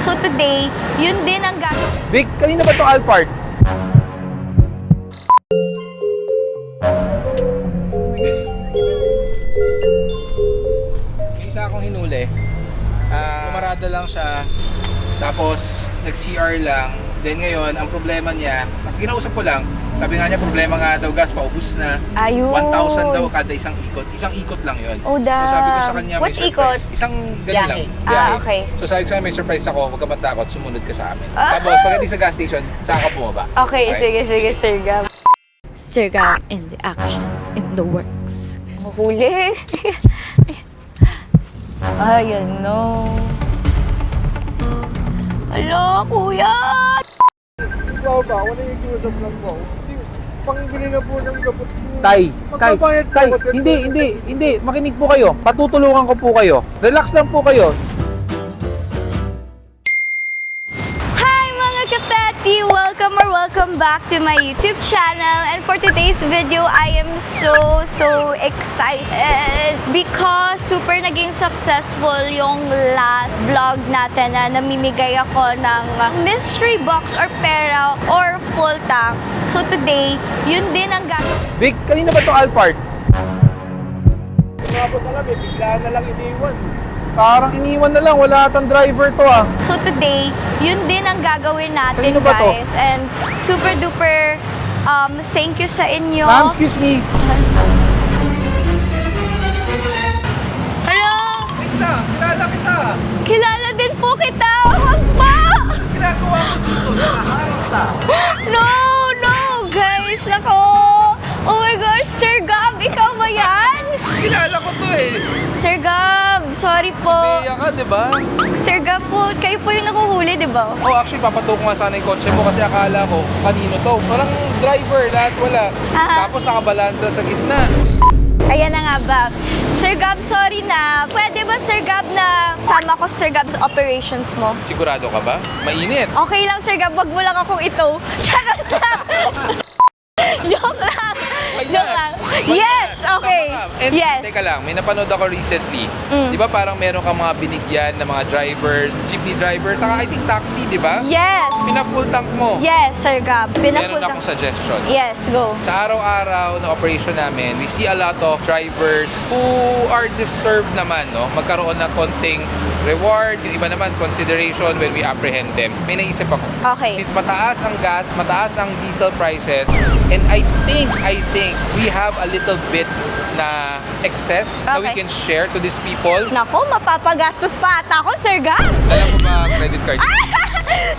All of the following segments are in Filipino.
So today, yun din ang gagawin. Vic, kanina ba ito Alphard? May isa akong hinuli. Pumarada lang siya. Tapos, nag-CR lang. Then ngayon, ang problema niya, kinausap ko lang, sabi nga niya, problema nga daw gas, paubos na. Ayun. 1,000 daw kada isang ikot. Isang ikot lang yun. Oh, So sabi ko sa kanya, may What's surprise. ikot? Isang ganun lang. Ah, okay. So sabi ko sa kanya, may surprise ako, huwag ka matakot, sumunod ka sa amin. Tapos pagdating sa gas station, saka ka bumaba. Okay, sige, Sir Gab. Sir Gab in the action, in the works. Mahuli. Ayan, no. Hello, kuya! Ikaw ba? Wala yung kiusap lang mo. Pangbili na po ng gabot po. Tay, Magbabayad po ba, sir? hindi, makinig po kayo. Patutulungan ko po kayo. Relax lang po kayo. Hi mga katati! Welcome back to my YouTube channel. And for today's video, I am so excited because super naging successful yung last vlog natin na namimigay ako ng mystery box or pera or full tank. So today, yun din ang gagawin. Vic, kanina ba ito Alphard? Mga boss alam eh, bigla na lang iniwan. Parang iniwan na lang, wala atang driver to ah. So today, yun din ang gagawin natin, Kanino ba to? guys. And super duper thank you sa inyo. Ma'am, excuse me. Hello! Kilala kita. Kilala din po kita! Wag pa! Ginagawa ko dito, nakaharap ta. No! Guys, nako! Oh my gosh, Sir Gab, ikaw ba yan? Kilala ko to eh. Sir Gab, sorry po. Bea ka, di ba? Sir Gab po, kayo po yung nakuhuli, di ba? Oh, actually, papatok nga sana yung kotse mo kasi akala ko, kanino to? Walang driver, lahat wala. Aha. Tapos nakabalanda sa gitna. Ayan na nga ba. Sir Gab, sorry na. Pwede ba, Sir Gab, na sama ko, Sir Gab, sa operations mo? Sigurado ka ba? Mainit. Okay lang, Sir Gab, wag mo lang akong ito. Charot lang! Joke lang! Joke lang. Yes! Okay. And Yes. teka lang, may napanood ako recently. Mm. Di ba parang meron kang mga binigyan na mga drivers, jeepney drivers, saka I think taxi, di ba? Yes! Pina-full tank mo. Yes, Sir Gab. Meron Pinafull akong suggestion. Yes, go. Sa araw-araw na operation namin, we see a lot of drivers who are deserved naman, no? Magkaroon ng konting reward, yung iba naman consideration when we apprehend them. May naisip ako. Okay. Since mataas ang gas, mataas ang diesel prices, and I think we have a little bit na excess na we Okay. can share to these people. Nako, mapapagastos pa ata ako, Sir Gab. Alam ko ba credit card?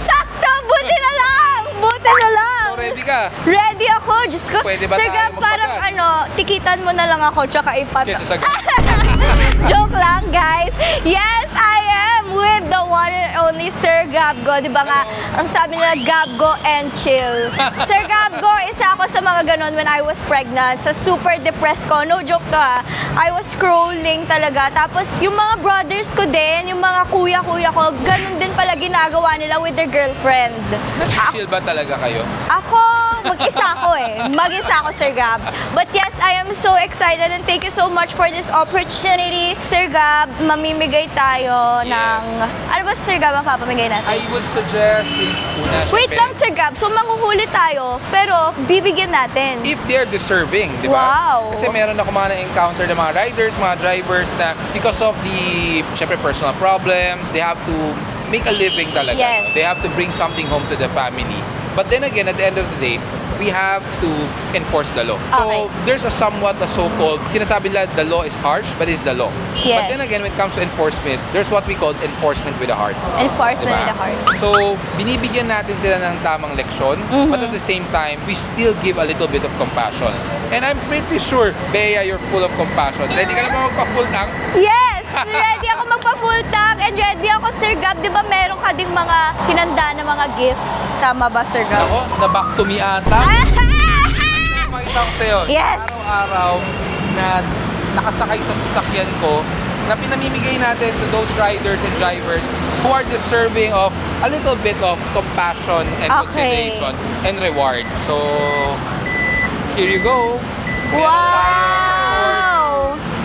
Sakto! Buti na lang! Buti na lang! So ready ka? Ready ako! Diyos ko. Pwede ba Sir tayo Gab, parang magpagas? tikitan mo na lang ako tsaka Yes, ipat. sa Joke lang, guys. Yes, I am with the one and only Sir Gabgo. Di ba nga, ang sabi nila, Gabgo and chill. Sir Gabgo, isa ako sa mga ganon when I was pregnant. Sa super depressed ko. No joke to ha. I was scrolling talaga. Tapos, yung mga brothers ko din, yung mga kuya-kuya ko, ganon din pala ginagawa nila with their girlfriend. Chill ba talaga kayo? Ako, mag-isa ako eh. Mag-isa ako, Sir Gab. But yes, I am so excited and thank you so much for this opportunity. Sir Gab, mamimigay tayo ng... Ano ba, Sir Gab, ang papamigay natin? I would suggest, since una, Wait syempre, lang, Sir Gab. So, manghuhuli tayo, pero bibigyan natin. if they're deserving, di ba? Wow. Kasi meron ako mga na-encounter na mga riders, mga drivers na because of the, syempre, personal problems, they have to make a living talaga. Yes. They have to bring something home to the family. But then again, at the end of the day, we have to enforce the law. Okay. So, there's a somewhat a so-called, sinasabi nila the law is harsh, but it's the law. Yes. But then again, when it comes to enforcement, there's what we call enforcement with a heart. Enforcement Diba? with a heart. So, binibigyan natin sila ng tamang leksyon, but at the same time, we still give a little bit of compassion. And I'm pretty sure, Bea, you're full of compassion. Ready ka na ba magpa-full tank? Yes! Ready ako magpa-full tank and ready ako, Sir Gab. Di ba meron ka ding mga hinanda na mga gifts? Tama ba, Sir Gab? Ako, na back to me ata. Makita ko sa'yo, Yes. araw-araw na nakasakay sa sasakyan ko, na pinamimigay natin to those riders and drivers who are deserving of a little bit of compassion and Okay. consideration and reward. So, here you go. Meron tayong Wow!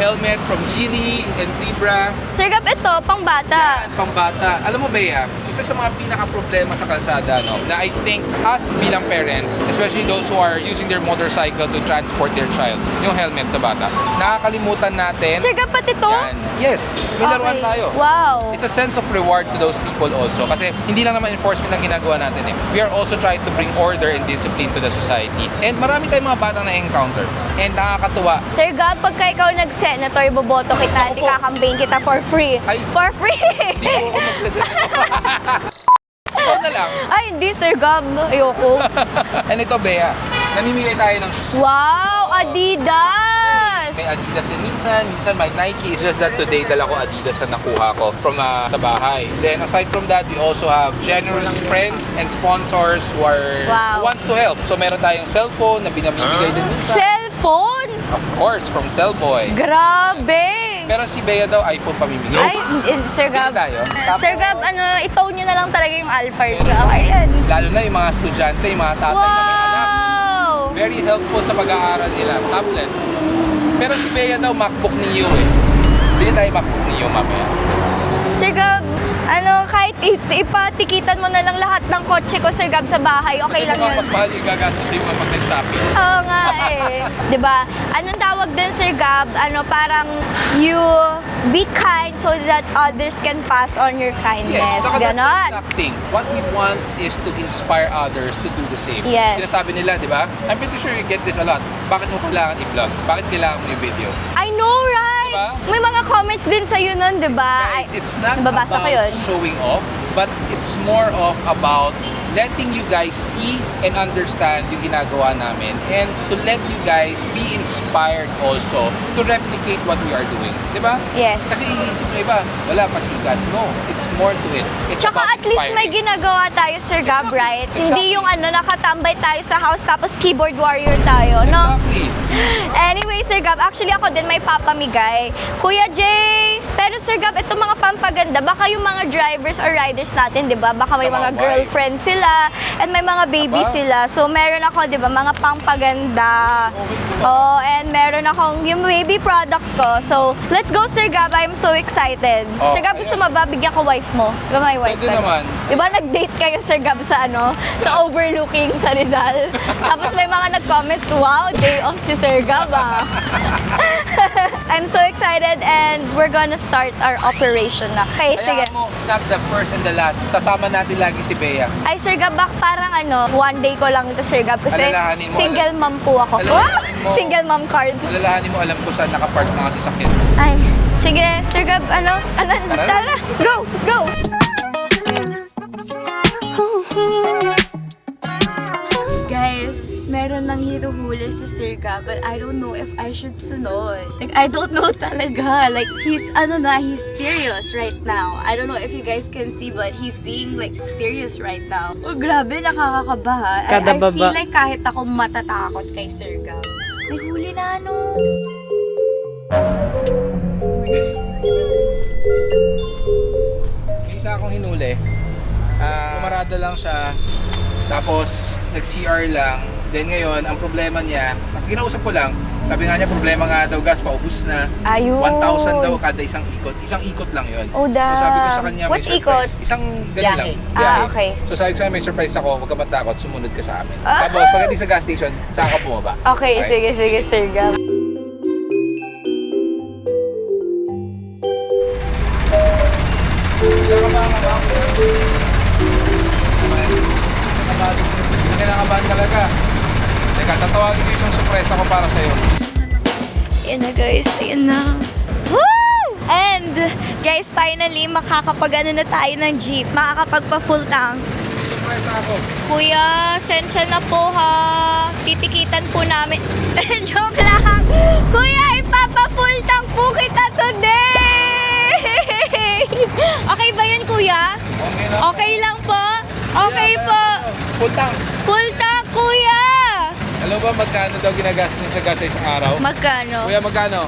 helmet from Geely and Zebra. Sir Gab, ito, pang bata. Yan, pambata. Alam mo, Bea, isa sa mga pinaka-problema sa kalsada, no, na I think us bilang parents, especially those who are using their motorcycle to transport their child, yung helmet sa bata, nakakalimutan natin. Sir Gab, pati to? Yan. Yes, may laruan Okay. tayo. Wow. It's a sense of reward to those people also. Kasi hindi lang naman enforcement ang ginagawa natin eh. We are also trying to bring order and discipline to the society. And marami tayong mga batang na-encounter. And nakakatuwa. Sir Gab, pagka ikaw nag-senator, boboto kita, Ako di po. kakampaign kita for free. Ay. For free! Hindi ko ako magsasalita. Ikaw na lang. Ay, hindi, Sir Gab. Ayoko. And ito, Bea, namimigay tayo ng shoes. Wow, Adidas! May Adidas yun minsan may Nike. It's just that today dala ko Adidas na nakuha ko from sa bahay. Then aside from that, we also have generous friends and sponsors who are Wow. who wants to help. So meron tayong cellphone na binamimigay din minsan. Cellphone? Of course, from Cellboy. Grabe! Pero si Bea daw iPhone pamimigay. Ay, Sir Gab. Bili tayo. Sir Gab, i-tone nyo na lang talaga yung Alphard. Okay, yan. Lalo na yung mga estudyante, yung mga tatay na may anak. Wow! Very helpful sa pag-aaral nila. Tablet. Pero si Bea daw, MacBook Neo eh. Bili tayo MacBook Neo mamaya. Sir Gab, kahit ipatikitan mo na lang lahat ng kotse ko, Sir Gab, sa bahay, okay Kasi lang mukhang yun. mas mahal yung gagastos sa'yo kapag nag-shopping. Oo nga eh. 'Di ba? Anong tawag dun, Sir Gab? Parang you be kind so that others can pass on your kindness. Saka that's the Ganon. exact thing. What we want is to inspire others to do the same. Yes. Sinasabi nila, di ba? I'm pretty sure you get this a lot. Bakit mo kailangan i-vlog? Bakit kailangan mo i-video? I know, right? Diba? May mga comments din sa'yo nun, di ba? Guys, it's not nababasa ko about yun. showing off, but it's more of about letting you guys see and understand yung ginagawa namin and to let you guys be inspired also to replicate what we are doing. Di ba? Yes. Kasi iisip mo iba, wala pasikat. No, it's more to it. It's Tsaka about at least may inspiring. ginagawa tayo, Sir Gab, Exactly. right? Exactly. Hindi yung nakatambay tayo sa house tapos keyboard warrior tayo, no? Exactly. Anyway, Sir Gab, actually ako din may papamigay. Kuya Jay! Pero Sir Gab, itong mga pampaganda, baka yung mga drivers or riders natin, di ba? Baka may Tama, mga why? girlfriend sila and may mga baby Aba? sila. So meron ako, di ba, mga pampaganda. Okay. Oh, and meron akong yung baby products ko. So, let's go, Sir Gab. I'm so excited. Oh, Sir Gab, gusto mo ayan. ba bigyan ko wife mo? Di ba may wife Pwede ka? naman. Di ba nag-date kayo, Sir Gab, sa sa overlooking sa Rizal? Tapos may mga nag-comment, wow, day off si Sir Gab, ah. I'm so excited and we're gonna start our operation na. Okay, sige. Kaya mo, it's not the first and the last. Sasama natin lagi si Bea. Ay, Sir Gab, parang one day ko lang ito, Sir Gab, kasi Alalahanin mo, single mom po ako. Alalahanin mo. Single mom card. Alalahanin mo, alam ko saan nakapark mga sasakyan. Ay, sige, Sir Gab, tara, let's go, let's go. Guys, meron nang hinuhuli si Sir Gab, but I don't know if I should sunod. Like, I don't know talaga. Like, he's serious right now. I don't know if you guys can see, but he's being like serious right now. Oh, grabe, nakakakaba. I feel like kahit ako matatakot kay Sir Gab. May huli na May isa akong hinuli. Pumarada lang siya. Tapos, nag-CR lang. Then ngayon, ang problema niya, kinausap ko lang, sabi nga niya, problema nga daw gas, paubos na. Ayun. 1,000 daw kada isang ikot. Isang ikot lang yun. Oh, damn. So sabi ko sa kanya, What's may surprise. ikot? Isang ganun lang. Ah, okay. So sabi ko sa kanya, may surprise ako, huwag ka matakot, sumunod ka sa amin. Tapos, pagdating sa gas station, saan ka bumaba? Okay, sige, Sir Gab. Hindi ka nakabahan talaga. Teka, tatawagin ko isang surpresa ko para sa'yo. Ayan na guys, ayan na. Woo! And guys, finally makakapag na tayo ng jeep. Makakapagpa-full tank. May surpresa ako. Kuya, sensya na po ha. Titikitan po namin. Joke lang. Kuya, ipapa-full tank po kita today. Okay ba yun, kuya? Okay na. Okay lang po? Okay po. Full tank. Full tank, kuya. Alam ba magkano daw ginagastos niya sa gas sa isang araw? Magkano? Kuya, magkano?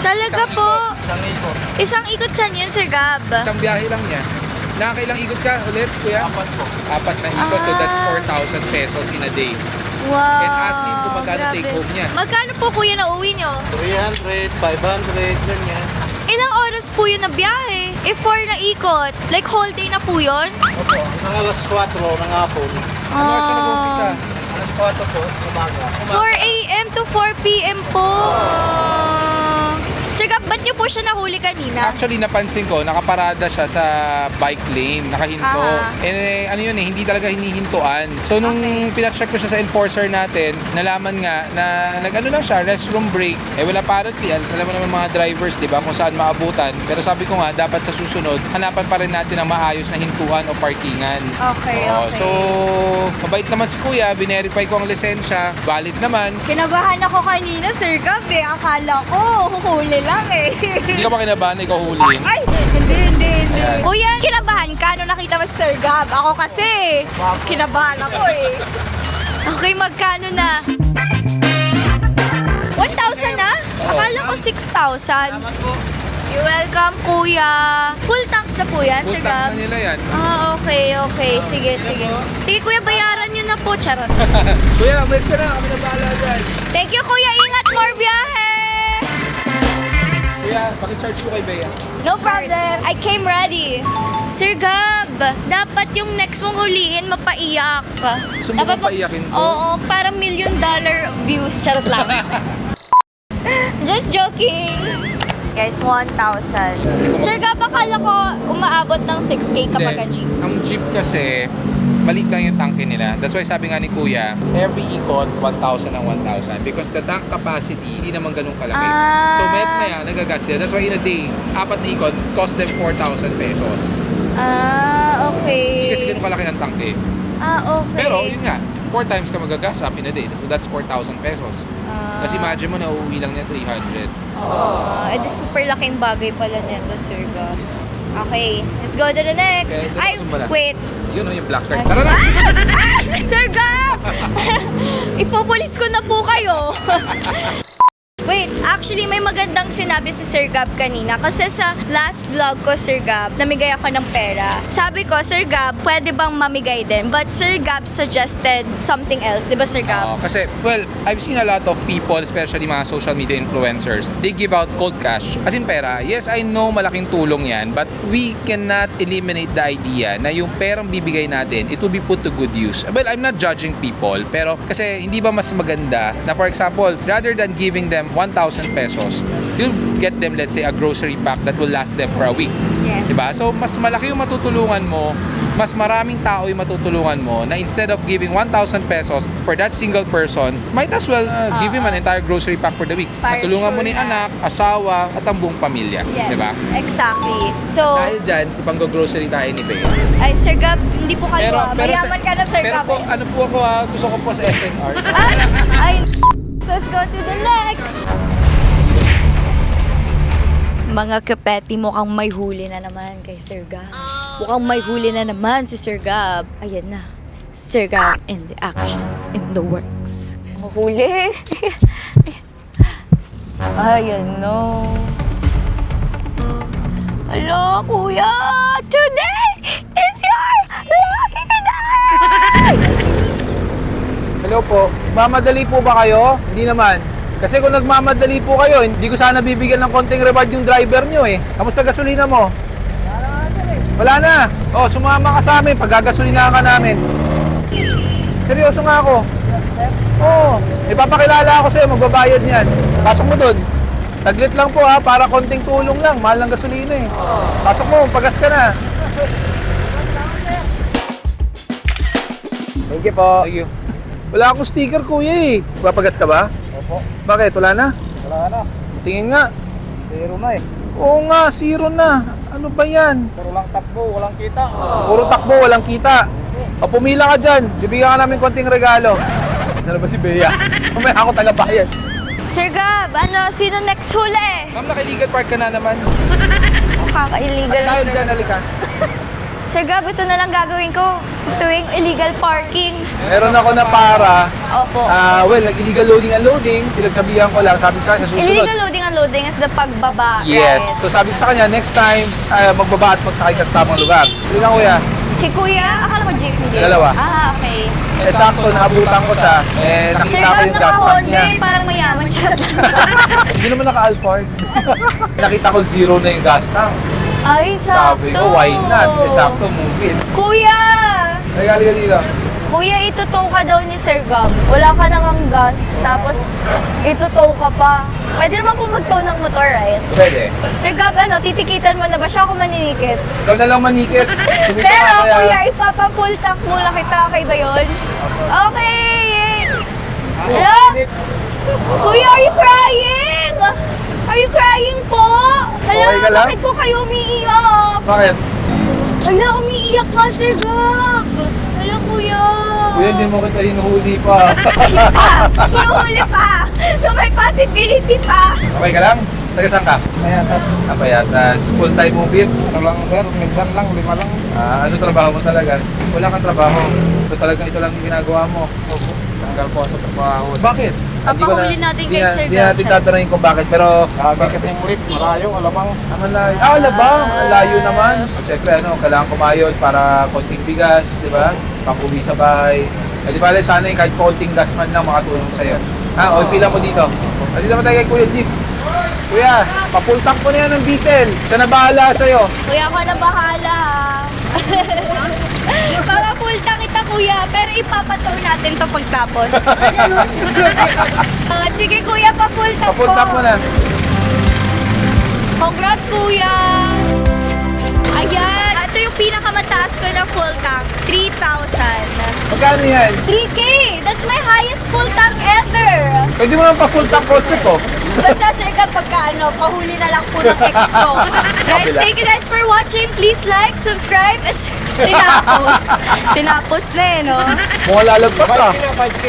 Talaga Isang po. ikot. Isang ikot saan yun, Sir Gab? Isang biyahe lang niya. Nakakailang ikot ka ulit, kuya? Apat na ikot, so that's 4,000 pesos in a day. Wow. And ask him kung magkano grabe. take home niya. Magkano po kuya na uwi nyo? 300, 500, ganyan. Ilang oras po yun na biyahe? If 4 na ikot, like whole day na po yun? Opo, ng alas 4 ng hapon. Ano oras ka nag-umpisa? Alas 4 po, umaga. 4 a.m. to 4 p.m. po. Sir Gab, ba't niyo po siya nahuli kanina? Actually, napansin ko, nakaparada siya sa bike lane, nakahinto. Aha. Eh, ano yun eh, hindi talaga hinihintuan. So, nung pinacheck ko siya sa enforcer natin, nalaman nga na nag-ano lang siya, restroom break. Eh, wala apparently, alam mo naman mga drivers, di ba, kung saan maabutan. Pero sabi ko nga, dapat sa susunod, hanapan pa rin natin ang maayos na hintuan o parkingan. Okay, Oo, okay. so, mabait naman si Kuya, binerify ko ang lisensya, valid naman. Kinabahan ako kanina, Sir Gab eh. Akala ko, huhuli lang eh. Hindi ka ba kinabahan na ikaw huliin? Ay, hindi. Ayan. Kuya, kinabahan ka nung nakita mo si Sir Gab. Ako kasi, kinabahan ako eh. Okay, magkano na? 1,000 na? Akala ko 6,000. You're welcome, Kuya. Full tank na po yan, Full Sir tank Gab? na nila yan. Ah, okay. Sige. Sige, Kuya, bayaran nyo na po. Charot. Kuya, umalis ka na, kami na bahala dyan. Thank you, Kuya. Ingat, more biyahe! Kuya, pakicharge ko kay Bea. No problem. I came ready. Sir Gab, dapat yung next mong huliin mapaiyak. Gusto mo bang paiyakin ko? Oo, para $1 million views. Charot lang. Just joking. Guys, 1,000. Sir Gab, akala ko umaabot ng 6K kapag Then, jeep. ang jeep kasi, maliit lang yung tanke nila. That's why sabi nga ni Kuya, every ikot, 1,000 ang 1,000. Because the tank capacity, hindi naman ganun kalaki. Ah. So, maya nagagas sila. That's why in a day, 4 na ikot, cost them 4,000 pesos. Ah, okay. Hindi kasi ganun kalaki ang tanke. Ah, okay. Pero, yun nga, 4 times ka magagas up in a day. So, that's 4,000 pesos. Ah. Kasi imagine mo, nauuwi lang niya 300. Edi super laking bagay pala nito, Sir Gab. Okay, let's go to the next. Okay, Ay, dito pala. wait. Yun o, yung black card. Tara na! Sir Gab! Ipupulis ko na po kayo. Wait, actually may magandang sinabi si Sir Gab kanina kasi sa last vlog ko, Sir Gab, namigay ako ng pera. Sabi ko, Sir Gab, pwede bang mamigay din? But Sir Gab suggested something else, di ba Sir Gab? Kasi, well, I've seen a lot of people, especially mga social media influencers, they give out cold cash. As in pera. Yes, I know malaking tulong yan, but we cannot eliminate the idea na yung perang bibigay natin, it will be put to good use. Well, I'm not judging people, pero kasi hindi ba mas maganda na, for example, rather than giving them 1,000 pesos, you'll get them, let's say, a grocery pack that will last them for a week. Yes. Diba? So, mas malaki yung matutulungan mo, mas maraming tao yung matutulungan mo na instead of giving 1,000 pesos for that single person, might as well give him an entire grocery pack for the week. Para Matulungan mo sure ni na. anak, asawa, at ang buong pamilya. Yes, Diba? exactly. So, Dahil dyan, ipang-grocery tayo ni Bea. ay Sir Gab, hindi po kayo mayaman ka na Sir pero Gab. po, ano po ako gusto ko po sa SNR. Ay, let's go to the next. Mga kapeti, mukhang may huli na naman kay Sir Gab. Mukhang may huli na naman si Sir Gab. Ayan na. Sir Gab in the action, in the works. Huli. Ayan no. Hello, kuya! Today is your lucky day! Hello po. Mamadali po ba kayo? Hindi naman. Kasi kung nagmamadali po kayo, hindi ko sana bibigyan ng konting reward yung driver nyo eh. Kamusta gasolina mo? Wala na. Oh, sumama ka sa amin. Paggagasolina ka namin. Seryoso nga ako. Oo. Ipapakilala ako sa'yo. Magbabayad niyan. Pasok mo dun. Saglit lang po ha. Para konting tulong lang. Mahal ng gasolina eh. Pasok mo. Pagas ka na. Thank you po. Thank you. Wala akong sticker kuya eh. Papagas ka ba? Opo, Bakit? Wala na? wala na. Tingin nga. Zero na eh. Oo nga, zero na. Ano ba yan? Puro lang takbo, walang kita. Puro takbo, walang kita. O pumila ka dyan. Bibigyan ka namin konting regalo. Ano ba si Bea? Mamaya ako taga-bayan. Sir Gab, ano, sino next huli? Ma'am, naka-illegal park ka na naman. Kaka-illegal. Dahil dyan, halika. Sir Gab, ito na lang gagawin ko. Tuwing illegal parking. Meron ako na para. Opo. Well, nag-illegal loading and loading. Pinagsabihan ko lang. Sabi ko sa susunod. Illegal loading and loading is the pagbaba. Yes. Right? So sabi ko sa kanya, next time, magbaba at magsakay ka sa tamang lugar. Sige lang kuya. Si Kuya, akala ko jeep hindi. Dalawa. Ah, okay. Eh, sakto, nakabutan ko siya. Eh, Sir nakita ko Gab, yung gas tank naka-Honda niya. eh, parang mayaman. Charot lang. Hindi naman naka-Alphard. Nakita ko zero na yung gas tank. Ay, sakto. Sabi ko, why not? Eh, sakto, move it. Kuya! Ay, galing dito. Kuya, itutow ka daw ni Sir Gab. Wala ka nang gas, tapos itutow ka pa. Pwede naman po magtow ng motor, right? Pwede. Sir Gab, titikitan mo na ba siya ako maninikit? Ikaw na lang manikit. Sumita Pero ka kaya. kuya, ipapa-full tank muna kita. Okay ba yun? Okay! Hello? Kuya, are you crying? Are you crying po? Hello, Okay ka lang? bakit po kayo umiiyak? Bakit? Hala, umiiyak ka, Sir Gab. Hala, kuya. Kuya, hindi mo kita hinuhuli pa. Hinuhuli pa. So may possibility pa. Okay ka lang? Taga saan ka? Mayatas. Payatas. Full time move it? Ito lang sir, minsan lang, 5 lang. Ano trabaho mo talaga? Wala kang trabaho. So talagang ito lang yung ginagawa mo. Tanggal po sa trabaho. Bakit? Papahuli natin kay Sir Hindi Gab. natin tatanungin kung bakit. Pero Sabi kasi yung lift, malayo, alamang. malayo. Alabang. Ang layo naman. Siyempre, kailangan kumayod para konting bigas, di ba? Pang-uwi sa bahay. Eh, di ba, sana yung kahit konting gas man lang makatulong sa'yo. O, pila mo dito. Dito naman tayo kay Kuya Jeep. Kuya, pa-full tank ko na yan ng diesel. Siya na bahala sa'yo. Kuya, ako na bahala ha. Para full tank kita, kuya. Pero ipapataw natin to pagtapos. Sige, kuya, pa-full tank Pa-full tank mo na. Congrats, kuya! Ayan, ito yung pinakamataas ko na full tank. 3,000. Magkano yan? 3K! That's my highest full tank ever! Pwede mo naman pa-full tank kotse ko. Basta, Sir Gab, pagka pahuli na lang po ng ex ko. Guys, thank you guys for watching. Please like, subscribe, and share. Tinapos. Tinapos na eh, no? Mukhang lalagpas ah. 5K.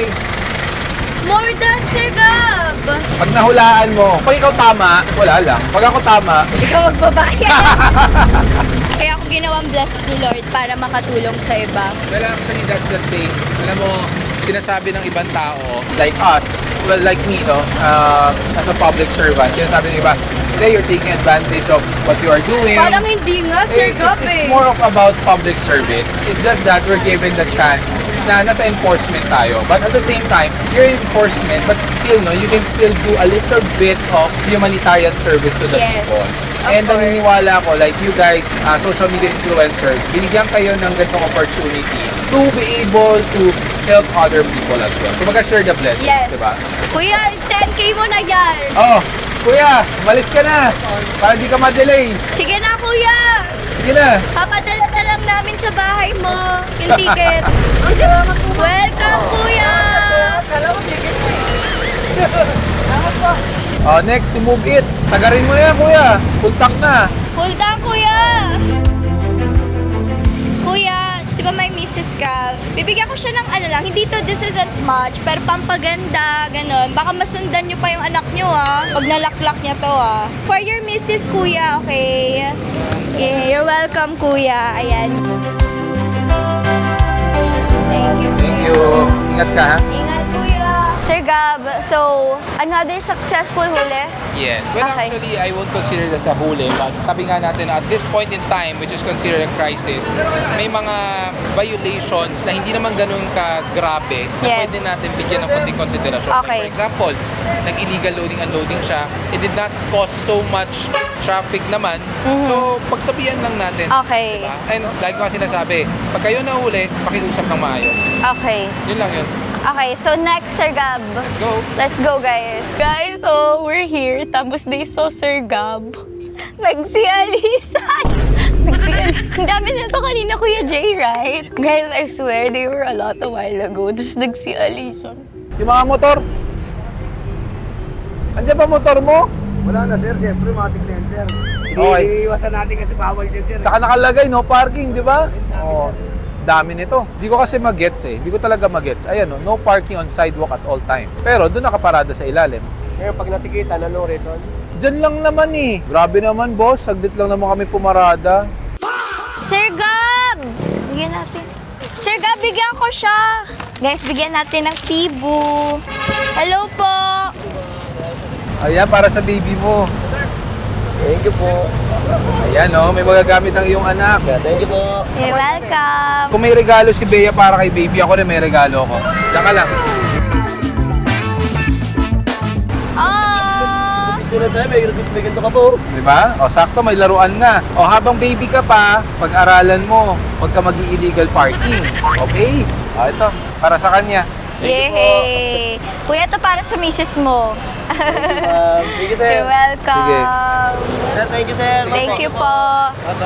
More than, Sir Gab! Pag nahulaan mo, pag ikaw tama, wala lang. Pag ako tama, Hindi ka magbabayad. Kaya ako ginawang blessed ni Lord para makatulong sa iba. well, actually, that's the thing. Alam mo, sinasabi ng ibang tao, like us, well, like me, no, as a public servant, sinasabi ng iba, today you're taking advantage of what you are doing. Parang hindi nga, Sir Gab It's eh. more of about public service. It's just that we're given the chance na nasa enforcement tayo. But at the same time, you're in enforcement, but still, no, you can still do a little bit of humanitarian service to the Yes, people. of And course. naniniwala ko, like you guys, social media influencers, binigyan kayo ng ganitong opportunity to be able to help other people as well. Kumbaga, share the blessings, Yes. diba? Kuya, 10K mo na yan. Oh, kuya, malis ka na para di ka ma-delay. Sige na, kuya. Sige na. Papadala na lang namin sa bahay mo yung ticket. Welcome, kuya. Oh, next, si Mugit. Sagarin mo na yan, kuya. Full tank na. Full tank, kuya. Kuya, di ba may misis ka? Bibigyan ko siya ng ano lang, hindi to this isn't much, pero pampaganda, ganun. Baka masundan niyo pa yung anak niyo, pag nalaklak niya to, For your missus, kuya, okay? Yeah, you're welcome, kuya. Ayan. Thank you, kuya. Thank you. Ingat ka, ha? Ingat, kuya. Sir Gab, so, another successful huli? Yes. Well, Okay. actually, I won't consider that sa huli. But sabi nga natin, at this point in time, which is considered a crisis, may mga violations na hindi naman ganun ka-grabe na Yes. pwede natin bigyan ng konting konsiderasyon. Okay. Like, for example, nag-illegal loading and unloading siya. It did not cause so much traffic naman. So, pagsabihan lang natin. Okay. Diba? And like ko nga sinasabi, pag kayo nahuli, pakiusap ng maayos. Okay. Yun lang yun. Okay, so next, Sir Gab. Let's go. Let's go, guys. Guys, so we're here. Tapos they saw Sir Gab. Nagsialisan. Ang dami na to kanina, Kuya Jay, right? Guys, I swear, they were a lot a while ago. Tapos nagsialisan. Yung mga motor. Andiyan ba motor mo? Wala na sir, siyempre matik na yan sir. Okay. Iiwasan natin kasi bawal din sir. Saka nakalagay, no parking, di ba? Oo. Dami nito. Hindi ko kasi magets eh. Hindi ko talaga magets. Ayan, no parking on sidewalk at all time. Pero doon nakaparada sa ilalim. Ngayon pag natikita, ano reason? Diyan lang naman eh. Grabe naman, boss. Saglit lang naman kami pumarada. Sir Gab! Bigyan natin. Sir Gab, bigyan ko siya. Guys, bigyan natin ng Tibu. Hello po. Ayan, para sa baby mo. Thank you po. Ayan, no? May magagamit ang iyong anak. Thank you po. You're welcome. Kung may regalo si Bea para kay baby, ako rin may regalo ko. Diyan ka lang. Oh! Ito na tayo, may ganito ka po. Di ba? O, sakto, may laruan na. O, habang baby ka pa, pag-aralan mo, huwag ka mag-illegal parking. Okay? O, ito, para sa kanya. Yay! Kuya, ito para sa misis mo. Thank you, sir. You're welcome. Sige. Sir, thank you, sir. Thank you po.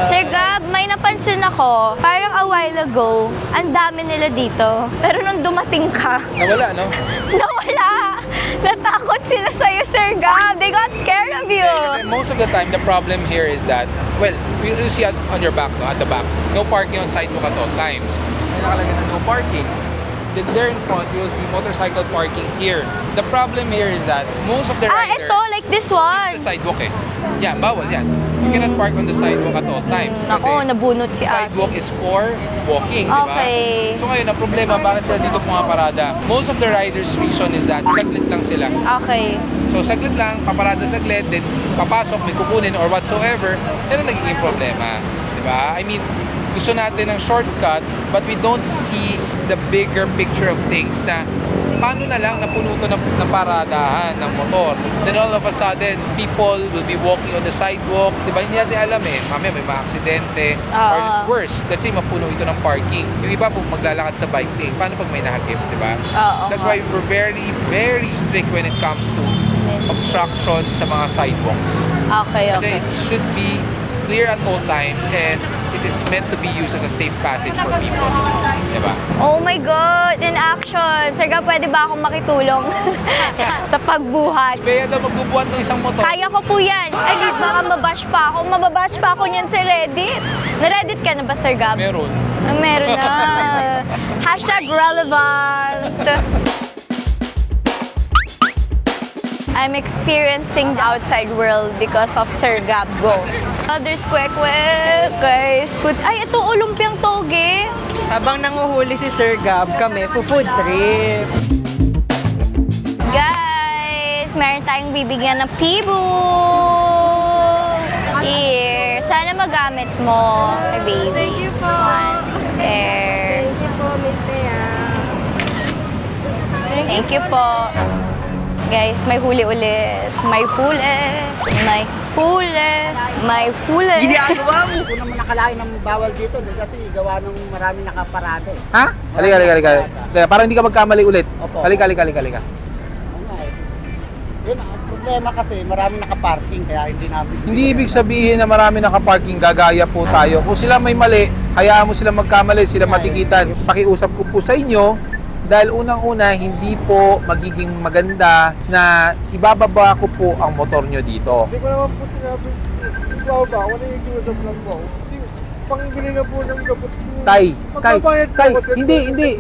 Sir Gab, may napansin ako, parang a while ago, ang dami nila dito. Pero nung dumating ka, Nawala, no? nawala. Natakot sila sa'yo, Sir Gab. They got scared of you. Kasi most of the time, the problem here is that, well, you see on your back, no? At the back, no parking on sidewalk at all times. May nakalagay na no parking. Then there in front, you'll see motorcycle parking here. The problem here is that most of the riders... Ito, like this one. The sidewalk eh. Yeah, bawal yan. You cannot park on the sidewalk at all times. Nako, nabunot si ate. sidewalk is for walking, di ba? Okay. So ngayon, ang problema, bakit sila dito pumaparada? Most of the riders' reason is that saglit lang sila. Okay. So saglit lang, paparada saglit, then papasok, may kukunin or whatsoever, yan ang nagiging problema. Di ba? I mean, gusto natin ng shortcut, but we don't see the bigger picture of things na paano na lang napuno to ng paradahan ng motor. Then all of a sudden, people will be walking on the sidewalk. Diba? Hindi natin alam eh. Mamaya may mga aksidente. Or worse, let's say mapuno ito ng parking. Yung iba po maglalakad sa bike lane. Paano pag may nahagip, diba? Oo. That's why we're very, very strict when it comes to obstruction sa mga sidewalks. Okay, Kasi it should be clear at all times and it is meant to be used as a safe passage for people. Diba? Oh my God, in action. Sir Gab, pwede ba akong makitulong sa pagbuhat? Bea daw magbubuhat ng isang motor. Kaya ko po yan. Ay, guys, baka mabash pa ako. Mababash pa ako niyan sa Reddit. Na-Reddit ka na ba, Sir Gab? Meron. Ah, meron na. Hashtag relevant. I'm experiencing the outside world because of Sir Gab Go. There's kwek-kwek, guys. Food. Ay, ito, ulumpiang toge. Habang nanguhuli si Sir Gab, kami food trip. Guys, meron tayong bibigyan ng pibu. Here. Sana magamit mo, my baby. Thank you po. There. Thank you po, Miss Bea. Thank you po. Guys, may huli ulit. May huli. May huli. May huli. Ginagawa mo! Kung naman nakalain ng bawal dito, kasi gawa ng maraming nakaparada eh. Ha? Halika. Teka, parang hindi ka magkamali ulit. Opo. Halika. Ano nga eh. Yun, ang problema kasi maraming nakaparking kaya hindi namin... Hindi ibig sabihin na marami nakaparking, gagaya po tayo. Kung sila may mali, hayaan mo sila magkamali, sila matikitan. Pakiusap ko po sa inyo, dahil unang-una, hindi po magiging maganda na ibababa ko po ang motor nyo dito. Hindi ko naman po sinabi, ikaw ba, wala yung kiusap lang po. Pangbili na po ng gamot po. Tay, Magbabayad po ako, sir.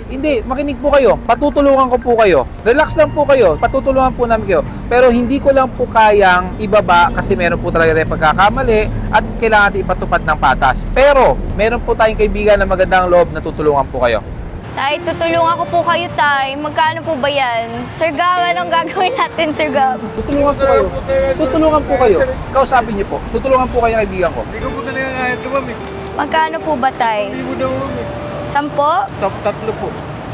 hindi, makinig po kayo. Patutulungan ko po kayo. Relax lang po kayo. Patutulungan po namin kayo. Pero hindi ko lang po kayang ibaba kasi meron po talaga tayong pagkakamali at kailangan natin ipatupad ng patas. Pero, meron po tayong kaibigan na magandang loob na tutulungan po kayo. Tay, tutulungan ko po kayo, Tay. Magkano po ba yan? Sir Gab, anong gagawin natin, Sir Gab? Tutulungan po kayo. Tutulungan po kayo. Kausapin niyo po. Tutulungan po kayo ng kaibigan ko. Hindi ko po talaga kaya ito, ma'am. Magkano po ba, Tay? Hindi mo daw, ma'am. 10? Sa tatlo po.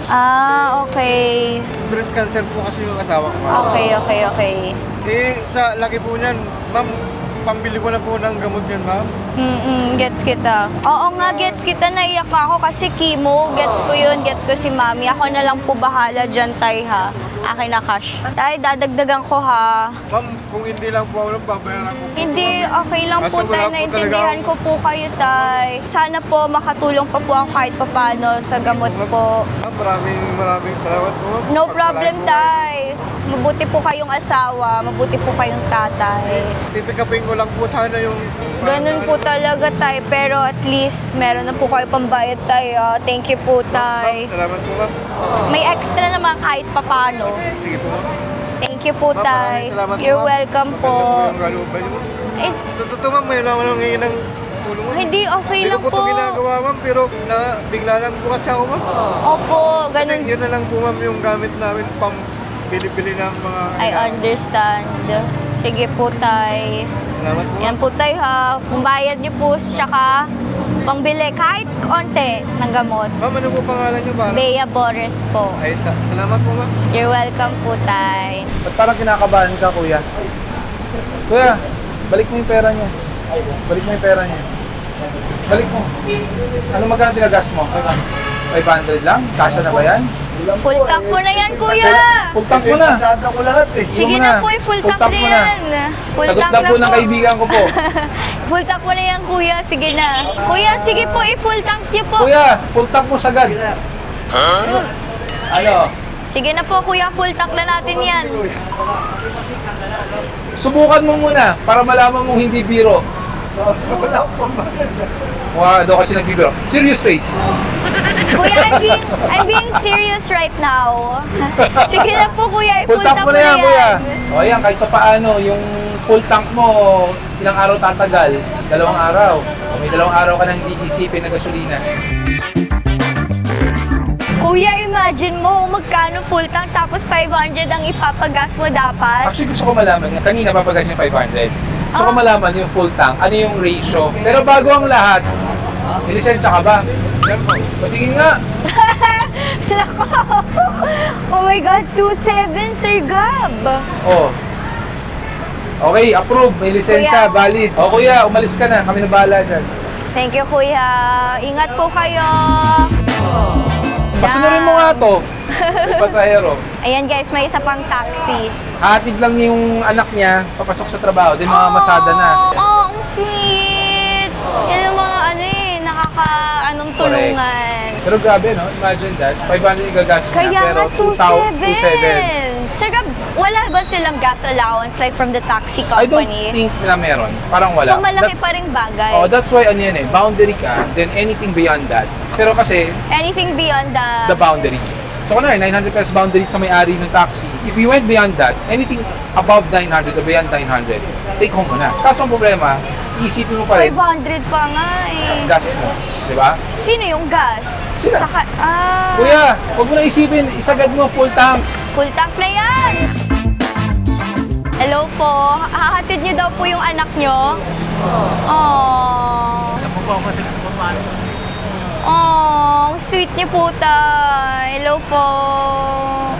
Ah, okay. Breast cancer po kasi yung asawa ko, ma'am. Okay. Eh, sa laki po niyan, ma'am, pambili ko na po ng gamot yan, ma'am. Gets kita. Oo nga, gets kita. Naiyak ako kasi chemo. Gets ko yun. Gets ko si Mami. Ako na lang po bahala dyan, Tay, ha? Akin na cash. Tay, dadagdagan ko, ha? Ma'am, kung hindi lang po ako lang, babayaran ko. Hindi, okay lang po, Kaso wala Tay. po Naintindihan talaga ko po kayo, Tay. Sana po makatulong pa po ako kahit papano sa gamot po. Ma'am, maraming salamat po, ma'am. No problem, Tay. Mabuti po kayong asawa. Mabuti po kayong tatay. Titikapin ko lang po sana yung... Ganun po talaga, Tay. Pero at least, meron na po kayo pambayad, Tay. Thank you po, Tay. Ma'am, salamat po, ma'am. May extra naman kahit papano. Sige po, ma'am. Thank you po, Ma'am, Tay. maraming salamat po, You're ma'am. welcome Maganda po. yung kalooban niyo, ma'am. Eh, Totoo, ma'am, may lang ngayon ng tulong, ma'am. hindi, okay Hindi lang ko po po. ito ginagawa, ma'am, pero bigla lang po kasi ako, ma'am. Opo, Kasi ganun. yun na lang po, ma'am, yung gamit namin pang bili-bili ng mga... I understand. Sige po, Tay. Salamat po. Yan po tayo ha. Kung bayad niyo po, tsaka pangbili kahit konti ng gamot. Ma'am, ano po pangalan niyo ba? Bea Bores po. Ay, salamat po, ma'am. You're welcome po, tay. Ba't parang kinakabahan ka, kuya? Kuya, balik mo yung pera niya. Balik mo yung pera niya. Balik mo. Ano magkano tinagas mo? 500 lang? Kasya na ba yan? Full tank mo na yan, kuya. Full tank mo na. Sasada ko lahat eh. Sige mo na na. po, full Full tank tank na mo na. yan. Full Sagot tank na po ng kaibigan ko po. Full tank mo na yan, kuya. Sige na. Kuya, sige po, i-full tank niyo po. Kuya, full tank mo sagad. Ano? Sige na po, kuya. Full tank na natin yan. Subukan mo muna para malaman mong hindi biro. Wala po, ma'am. Wow, daw kasi nagbibiro. Serious face. Kuya, I'm being serious right now. Sige na po, kuya. Full I-full tank tank mo na yan, kuya. O yan, kahit pa paano, yung full tank mo, ilang araw tatagal? 2 araw. O may 2 araw ka nang iisipin na gasolina. Kuya, imagine mo magkano full tank tapos 500 ang ipapagas mo dapat. Actually, gusto ko malaman, kanina papagas yung 500. Gusto ko malaman yung full tank, ano yung ratio. Pero bago ang lahat, may lisensya ka ba? Patingin nga. Nako. Oh my God, 2.7, Sir Gab. Oh. Okay, approve. May lisensya, Kuya. valid. O kuya, umalis ka na. Kami na bahala dyan. Thank you, kuya. Ingat po kayo. Pasunurin mo nga to. May pasahero. Ayan guys, may isa pang taxi. Hatid lang yung anak niya, papasok sa trabaho. Then mga masada na. Oh, ang sweet. Yan yung mga anong tulungan. Pero grabe, no? Imagine that. 500 igagas niya, Kaya pero nga, 2,700. 2.7. Sir Gab, wala ba silang gas allowance like from the taxi I don't company? think na meron. Parang wala. So malaki pa ring bagay. Oh, that's why ano yan eh. Boundary ka, then anything beyond that. Pero kasi, Anything beyond the boundary. So ano 900 pesos boundary sa may-ari ng taxi. If you went beyond that, anything above 900 or beyond 900, take home mo na. Kaso ang problema, iisipin mo pa rin 500 pa nga eh. gas mo. Di ba? Sino yung gas? Sila. Kuya, Kuya, huwag mo na isipin, isagad mo full tank. full tank na yan. Hello po. Hahatid niyo daw po yung anak niyo? Oh. Oh, ang sweet niyo po, tay. Hello po.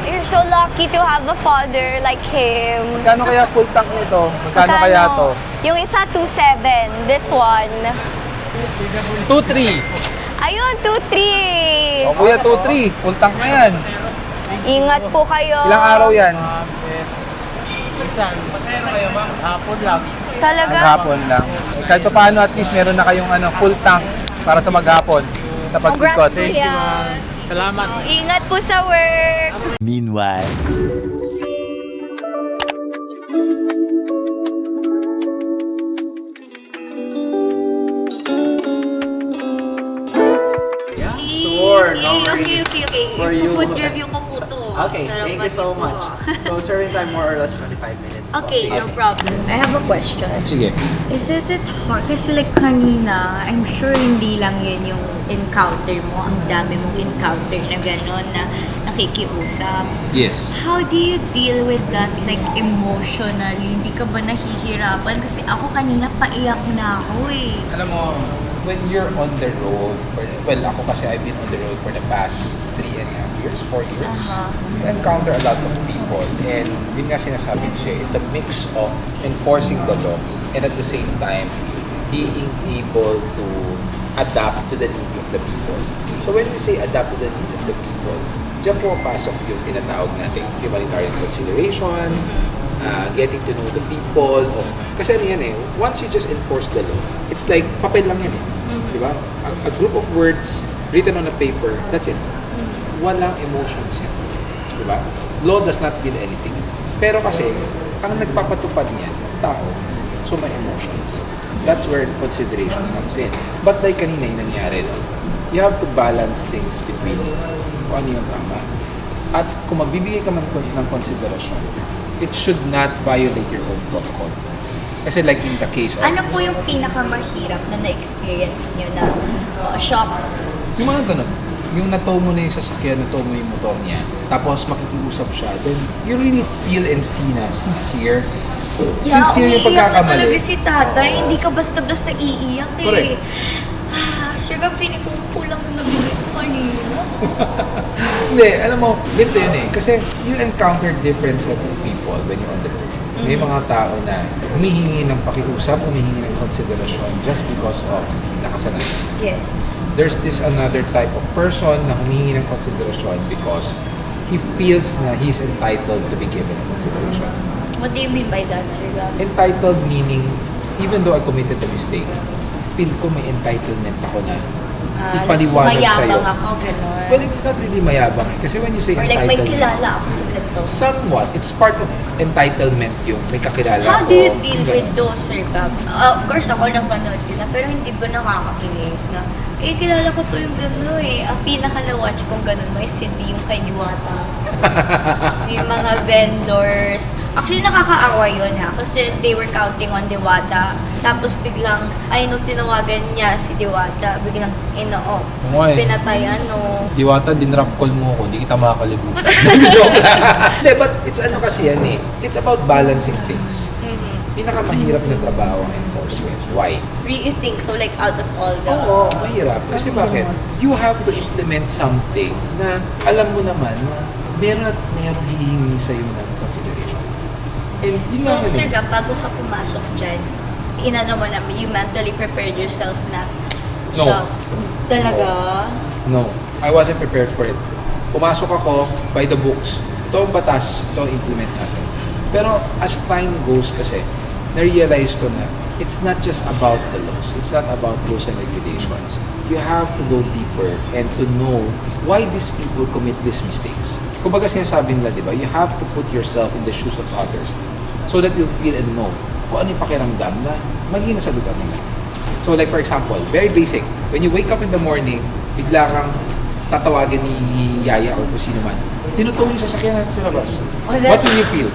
You're so lucky to have a father like him. Magkano kaya full tank nito? Magkano kaya to? Yung isa, 2.7. This one. 2.3. Ayun, 2.3. O kuya, 2.3. Full tank na yan. Ingat po kayo. Ilang araw yan? Talaga? Maghapon lang. Kahit pa paano, at least meron na kayong full tank para sa maghapon sa Congrats, pag-ikot. kuya. Salamat. Ingat po sa work. Meanwhile. Sure, no worries. Okay. For you. Food review ko po to. Okay, thank you so much. So, serving time more or less 25 minutes. po. Okay, no problem. I have a question. Sige. Isn't it hard? Kasi like kanina, I'm sure hindi lang yun yung encounter mo. Ang dami mong encounter na gano'n na nakikiusap. Yes. How do you deal with that like emotionally? Hindi ka ba nahihirapan? Kasi ako kanina paiyak na ako eh. Alam mo, when you're on the road, ako kasi I've been on the road for the past 3.5 years, 4 years. You encounter a lot of people and yun nga sinasabi ko siya, it's a mix of enforcing the law and at the same time, being able to adapt to the needs of the people. So when we say adapt to the needs of the people, diyan pumapasok yung tinatawag natin humanitarian consideration, getting to know the people. Kasi ano yan eh, once you just enforce the law, it's like papel lang yan eh. Di ba? A group of words written on a paper, that's it. Walang emotions yan. Di ba? Law does not feel anything. Pero kasi, ang nagpapatupad niyan, tao, so may emotions. That's where consideration comes in. But like kanina yung nangyari, no? You have to balance things between kung ano yung tama. At kung magbibigay ka man ng konsiderasyon, it should not violate your own protocol. Kasi like in the case of... Ano po yung pinakamahirap na na-experience nyo na shocks? Yung mga ganun. yung natow mo na yung sasakyan, natow mo yung motor niya, tapos makikiusap siya, then you really feel and see na sincere. Sincere yung umiiyak na pagkakamali. talaga si tatay. Hindi ka basta-basta iiyak eh. Correct. Sir Gab, feeling ko kulang yung nabigay ko kanina. Hindi, alam mo, ganito yun eh. Kasi you encounter different sets of people when you're on the road. May mga tao na humihingi ng pakiusap, humihingi ng konsiderasyon just because of nakasanayan. Yes. There's this another type of person na humihingi ng konsiderasyon because he feels na he's entitled to be given a consideration. What do you mean by that, Sir Gab? Entitled meaning, even though I committed a mistake, feel ko may entitlement ako na ipaliwanag sa'yo. Mayabang ako, gano'n. Well, it's not really mayabang eh. Kasi when you say Or like may entitlement, kilala ako sa ganito. somewhat, it's part of entitlement yung may kakilala How ako. do you deal yung with ganun. those, Sir Gab? Of course, ako napanood yun na, pero hindi ba nakakakinis na, kilala ko to yung gano'n eh. Ang pinaka na-watch kong gano'n may CD yung kay Diwata. Yung mga vendors. Actually, nakakaawa yun ha. Kasi they were counting on Diwata. Tapos biglang, nung tinawagan niya si Diwata, biglang ino-off. Oo, eh. Pinatayan, no. Diwata, dinrap call mo ako, di kita makakalimutan. Joke lang. Hindi, but it's ano kasi yan eh. It's about balancing things. Pinakamahirap na trabaho ang enforcement. Why? You think so? Like, out of all the... Oo, mahirap. Kasi bakit? You have to implement something na alam mo naman na meron at meron hihingi sa'yo ng consideration. And yun So, nga yun Sir eh. Gab, bago ka pumasok dyan, inano mo na, you mentally prepared yourself na, No. siya, talaga? No, I wasn't prepared for it. Pumasok ako by the books. Ito ang batas, ito ang implement natin. Pero as time goes kasi, na-realize ko na it's not just about the laws. It's not about rules and regulations. You have to go deeper and to know why these people commit these mistakes. Kumbaga sinasabi nila, di ba, you have to put yourself in the shoes of others so that you'll feel and know kung ano yung pakiramdam na maging sa lugar nila. So like for example, very basic, when you wake up in the morning, bigla kang tatawagin ni Yaya or kung sino man, tinutuloy yung sasakyan natin sa labas. Oh, that- What will you feel?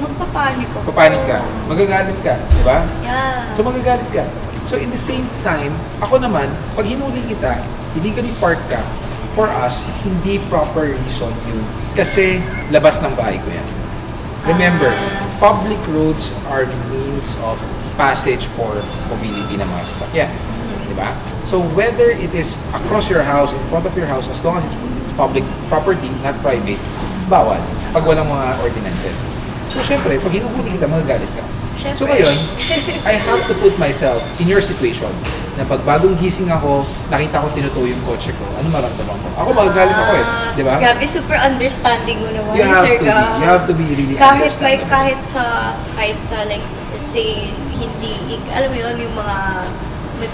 Magpapanik ako. Papanik ka, magagalit ka, di ba? Yeah. So magagalit ka. So in the same time, ako naman, pag hinuli kita, illegally park ka, for us, hindi proper reason yun. Kasi labas ng bahay ko yan. Remember, public roads are means of passage for mobility ng mga sasakyan. Di ba? So whether it is across your house, in front of your house, as long as it's public property, not private, bawal. Pag walang mga ordinances. So syempre, pag hinuhuli kita, magagalit ka. Syempre. So ngayon, I have to put myself in your situation na pag bagong gising ako, nakita ko tinutuyo yung kotse ko, ano maramdaman ko? Ako magagalit ako eh, di ba? Grabe, super understanding mo naman, You have Sir to be. Gab. You have to be really Kahit like, understanding. kahit sa like, let's say, hindi, alam mo yun, yung mga,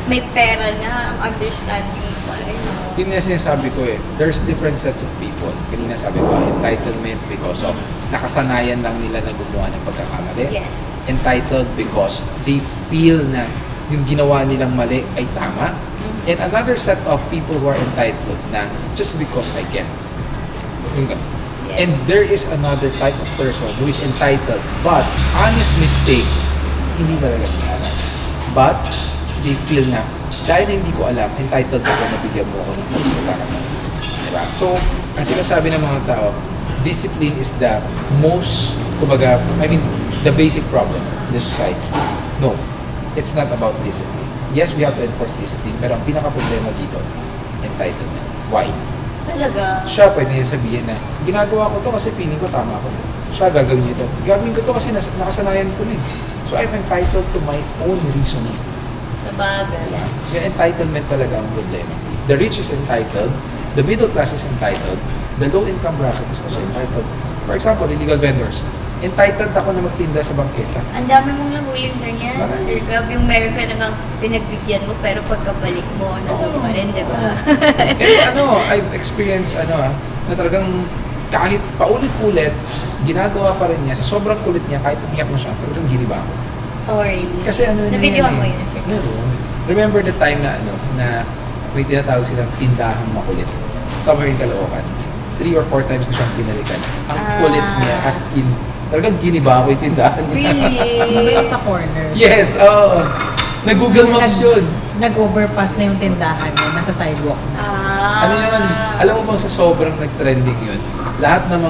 may pera na, ang understanding pa rin. Yun nga sinasabi ko eh, there's different sets of people. Kanina sabi ko, entitlement because of nakasanayan lang nila na gumawa ng pagkakamali. Yes. Entitled because they feel na yung ginawa nilang mali ay tama. And another set of people who are entitled na just because I can. Yung ganun. Yes. And there is another type of person who is entitled but honest mistake, hindi talaga nila alam. But they feel na dahil hindi ko alam, entitled ako na bigyan mo ako ng pagkakamali. Diba? So, ang sinasabi ng mga tao, discipline is the most, kumbaga, the basic problem in the society. No, it's not about discipline. Yes, we have to enforce discipline, pero ang pinaka-problema dito, entitlement. Why? Talaga. Siya pwede niya sabihin na, ginagawa ko to kasi feeling ko tama ako. Siya gagawin niya ito. Gagawin ko to kasi nakasanayan ko na eh. So I'm entitled to my own reasoning. Sa bagay. Diba? Yung entitlement talaga ang problema. The rich is entitled, the middle class is entitled, the low income bracket is also entitled. For example, illegal vendors. Entitled ako na magtinda sa bangketa. Ang dami mong nahuling ganyan, Marami. Sir Gab. Yung meron ka namang pinagbigyan mo, pero pagkabalik mo, nandun pa rin, di ba? And I've experienced na talagang kahit paulit-ulit, ginagawa pa rin niya. Sa sobrang kulit niya, kahit umiyak na siya, talagang giniba ko. Oh, really? Kasi Na-videohan mo yun, Sir Gab? Meron. Remember the time na na may tinatawag silang tindahang makulit. Somewhere in Caloocan. 3 or 4 times ko siyang pinalikan. Ang kulit niya, as in, talagang giniba ko yung tindahan niya. Really? Yung sa corner. Yes, oo. Nag-Google Maps yun. Nag-overpass na yung tindahan niya, nasa sidewalk na. Ah. Ano yun? Alam mo bang sa sobrang nag-trending yun, lahat ng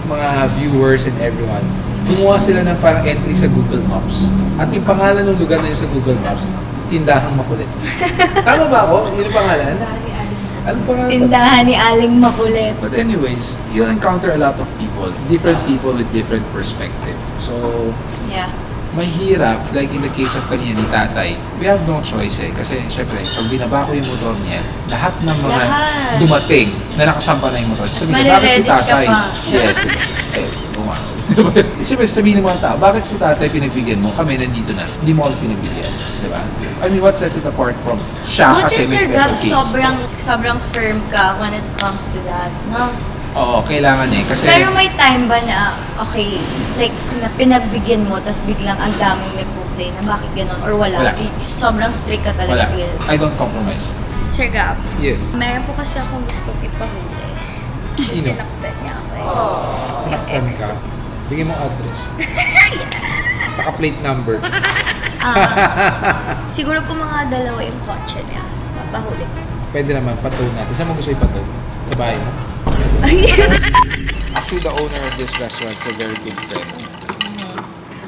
mga viewers and everyone, gumawa sila ng parang entry sa Google Maps. At yung pangalan ng lugar na yun sa Google Maps, Tindahang Makulit. Tama ba ako? Yun ang pangalan? Anong pangalan? Tindahan ni Aling Makulit. But anyways, you'll encounter a lot of different people with different perspective. So, Yeah. mahirap, like in the case of kanina ni tatay, we have no choice eh. Kasi syempre, pag binaba ko yung motor niya, lahat ng mga Lahat. dumating na nakasampa na yung motor, sabihin, bakit si Mariready ka tatay? pa. Yes, diba? Eh, bunga. Siyempre, sabihin ng mga tao, bakit si tatay pinagbigyan mo? Kami nandito na. Hindi mo kami pinagbigyan. Diba? I mean, what sets us apart from siya Buti kasi may Sir special Gab, case? sobrang firm ka when it comes to that, no? Oo, kailangan eh. Kasi, Pero may time ba na, okay, like, na pinagbigyan mo, tapos biglang ang daming nag-complain na bakit ganun, or wala? Wala. Sobrang strict ka talaga wala. sa I don't compromise. Sir Gab, Yes. meron po kasi akong gustong ipahuli. Kasi Sino? sinaktan niya ako eh. Sinaktan ka. Bigyan mo address. Saka plate number. Siguro po mga dalawa yung kotse niya. Papahuli ko. Pwede naman, patow natin. Saan mo gusto ipatow? Sa bahay mo? Actually, the owner of this restaurant is a very good friend.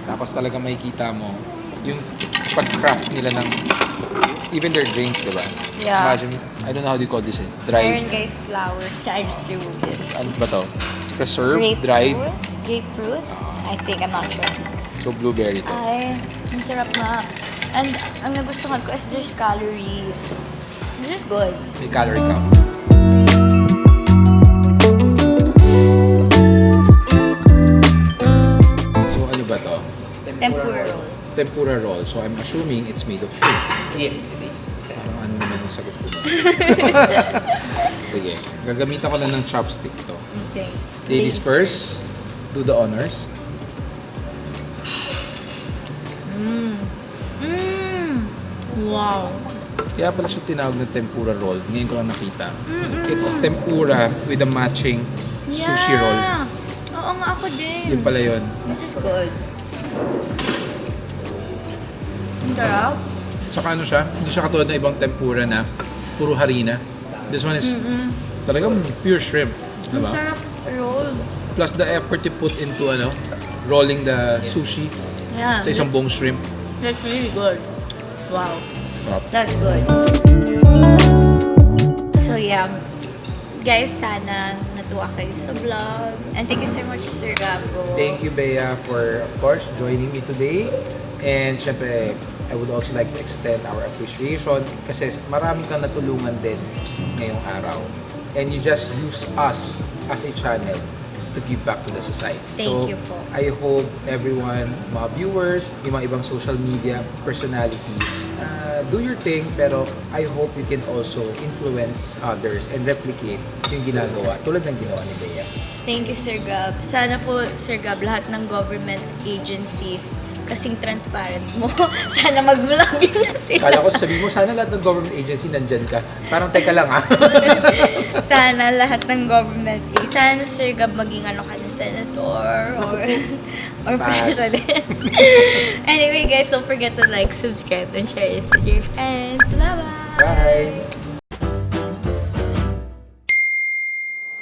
Tapos talaga makikita mo yung pag-craft nila ng even their drinks, diba? Yeah. Imagine, I don't know how do you call this eh? Dry, Meron guys flour. I just removed it. ano ba to? Preserved, dried. Grapefruit? I think, I'm not sure. So, blueberry to. Ay, ang sarap na. And ang nagustuhan ko is just calories. This is good. May calorie count. So, ano ba to? Tempura roll. Tempura roll. So, I'm assuming it's made of shrimp. Yes, it is. Parang ano naman yung sagot ko. Sige. Gagamitan ko lang ng chopstick to. Okay. Ladies first. Do the honors. Wow. Kaya pala siya tinawag na tempura roll. Ngayon ko lang nakita. It's tempura with a matching sushi roll. Oo nga, ako din. Yun pala yun. This is good. Ang sarap. Saka ano siya, hindi siya katulad ng ibang tempura na puro harina. This one is talagang pure shrimp. Ang Diba? sarap roll. Plus the effort you put into rolling the sushi Yeah. sa isang buong shrimp. That's really good. Wow. Sarap. That's good. So yeah, guys, sana natuwa kayo sa vlog. And thank you so much, Sir Gabo. Thank you, Bea, for, of course, joining me today. And syempre, I would also like to extend our appreciation kasi marami kang natulungan din ngayong araw. And you just use us as a channel to give back to the society. Thank you po. I hope everyone, mga viewers, yung mga ibang social media personalities, do your thing, pero I hope you can also influence others and replicate yung ginagawa, tulad ng ginawa ni Bea. Thank you, Sir Gab. Sana po, Sir Gab, lahat ng government agencies kasing transparent mo. Sana mag-vlog na sila. Kala ko sabihin mo, sana lahat ng government agency nandyan ka. Parang teka lang ah. Sana lahat ng government, sana Sir Gab maging ano ka na senator or Pass. president. Anyway guys, don't forget to like, subscribe, and share this with your friends. Bye-bye! Bye!